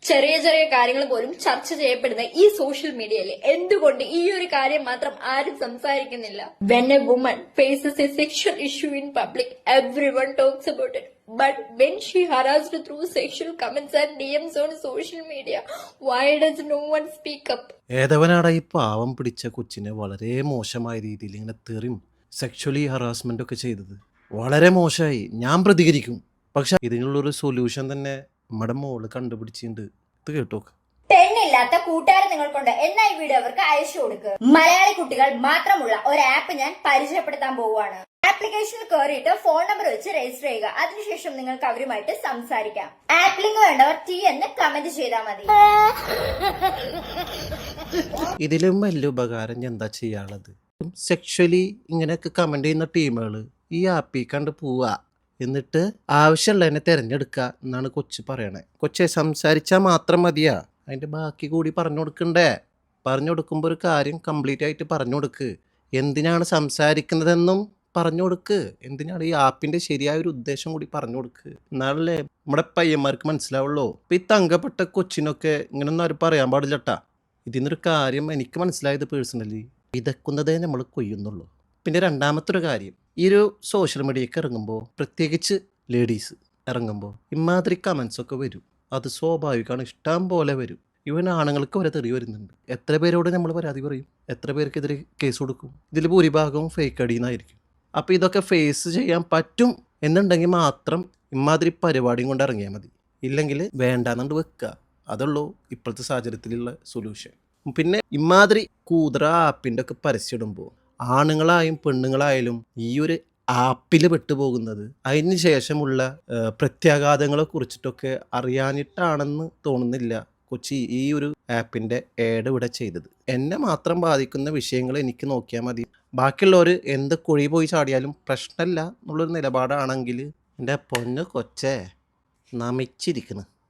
ചെറിയ ചെറിയ കാര്യങ്ങൾ പോലും ചർച്ച ചെയ്യപ്പെടുന്ന ഈ സോഷ്യൽ മീഡിയയിൽ എന്തുകൊണ്ട് ഈ ഒരു കാര്യം മാത്രം ആരും സംസാരിക്കുന്നില്ല? When a woman faces a sexual issue in public, everyone talks about it. But when she harassed through sexual comments and DMs on social media, why does no one speak up? ഏതവനാടാ ഈ പാവം പിടിച്ച കൊച്ചിനെ വളരെ മോശമായ രീതിയിൽ ഇങ്ങനെ തെറിയും sexually harassment ഒക്കെ ചെയ്തത്? വളരെ മോശമായി. ഞാൻ പ്രതികരിക്കും. പക്ഷെ ഇതിനുള്ളൊരു സൊല്യൂഷൻ തന്നെ നമ്മുടെ മോള് കണ്ടുപിടിച്ചിട്ടുണ്ട്. ഇത് കേട്ടോക്ക്. പെണ്ണില്ലാത്ത കൂട്ടുകാരെ നിങ്ങൾക്കുണ്ട് എന്നാ ഈ വീഡിയോ അവർക്ക് അയച്ചു കൊടുക്കുക. മലയാളി കുട്ടികൾ മാത്രമുള്ള ഒരു ആപ്പ് ഞാൻ പരിചയപ്പെടുത്താൻ പോവുകയാണ്. ആപ്ലിക്കേഷനിൽ കയറിയിട്ട് ഫോൺ നമ്പർ വെച്ച് രജിസ്റ്റർ ചെയ്യുക. അതിനുശേഷം നിങ്ങൾക്ക് അവരുമായിട്ട് സംസാരിക്കാം. ആപ്പ് ലിങ്ക് വേണ്ടവർ ടി എന്ന് കമന്റ് ചെയ്താൽ മതി. ഇതിലും വലിയ ഉപകാരം എന്താ ചെയ്യാനുള്ളത്? സെക്ഷലി ഇങ്ങനെയൊക്കെ കമന്റ് ചെയ്യുന്ന ടീമുകൾ ഈ ആപ്പിൽ കണ്ട് പോവാ, എന്നിട്ട് ആവശ്യമുള്ളതിനെ തിരഞ്ഞെടുക്കുക എന്നാണ് കൊച്ചു പറയണേ. കൊച്ചെ സംസാരിച്ചാൽ മാത്രം മതിയാ, അതിൻ്റെ ബാക്കി കൂടി പറഞ്ഞു കൊടുക്കണ്ടേ? പറഞ്ഞു കൊടുക്കുമ്പോൾ ഒരു കാര്യം കംപ്ലീറ്റ് ആയിട്ട് പറഞ്ഞു കൊടുക്ക്. എന്തിനാണ് സംസാരിക്കുന്നതെന്നും പറഞ്ഞു കൊടുക്ക്. എന്തിനാണ് ഈ ആപ്പിൻ്റെ ശരിയായ ഒരു ഉദ്ദേശം കൂടി പറഞ്ഞു കൊടുക്ക്. എന്നാലല്ലേ നമ്മുടെ പയ്യന്മാർക്ക് മനസ്സിലാവുള്ളൂ. ഇപ്പം ഈ തങ്കപ്പെട്ട കൊച്ചിനൊക്കെ ഇങ്ങനൊന്നും ആരും പറയാൻ പാടില്ലട്ടാ. ഇതിന്നൊരു കാര്യം എനിക്ക് മനസ്സിലായത് പേഴ്സണലി, വിതക്കുന്നതേ നമ്മൾ കൊയ്യുന്നുള്ളൂ. പിന്നെ രണ്ടാമത്തെ ഒരു കാര്യം, ഈ ഒരു സോഷ്യൽ മീഡിയയ്ക്ക് ഇറങ്ങുമ്പോൾ, പ്രത്യേകിച്ച് ലേഡീസ് ഇറങ്ങുമ്പോൾ ഇമാതിരി കമൻസ് ഒക്കെ വരും. അത് സ്വാഭാവികമാണ്, ഇഷ്ടം പോലെ വരും. ഇവൻ ആണുങ്ങൾക്ക് വരെ തെറി വരുന്നുണ്ട്. എത്ര പേരോട് നമ്മൾ പരാതി പറയും? എത്ര പേർക്കെതിരെ കേസ് കൊടുക്കും? ഇതിൽ ഭൂരിഭാഗവും ഫേക്ക് അടിയെന്നായിരിക്കും. അപ്പോൾ ഇതൊക്കെ ഫേസ് ചെയ്യാൻ പറ്റും എന്നുണ്ടെങ്കിൽ മാത്രം ഇമാതിരി പരിപാടിയും കൊണ്ട് ഇറങ്ങിയാൽ മതി. ഇല്ലെങ്കിൽ വേണ്ടാന്നുകൊണ്ട് വെക്കുക. അതുള്ളൂ ഇപ്പോഴത്തെ സാഹചര്യത്തിലുള്ള സൊല്യൂഷൻ. പിന്നെ ഇമാതിരി കൂതറ ആപ്പിൻ്റെ ഒക്കെ പരസ്യമിടുമ്പോൾ ആണുങ്ങളായും പെണ്ണുങ്ങളായാലും ഈ ഒരു ആപ്പിൽ പെട്ടുപോകുന്നത് അതിന് ശേഷമുള്ള പ്രത്യാഘാതങ്ങളെ കുറിച്ചിട്ടൊക്കെ അറിയാനിട്ടാണെന്ന് തോന്നുന്നില്ല കൊച്ചി ഈ ഒരു ആപ്പിൻ്റെ ഏഡ് ഇവിടെ ചെയ്തത്. എന്നെ മാത്രം ബാധിക്കുന്ന വിഷയങ്ങൾ എനിക്ക് നോക്കിയാൽ മതി, ബാക്കിയുള്ളവർ എന്ത് കുഴി പോയി ചാടിയാലും പ്രശ്നമില്ല എന്നുള്ളൊരു നിലപാടാണെങ്കിൽ എൻ്റെ പൊന്ന് കൊച്ചേ നമിച്ചിരിക്കുന്നു.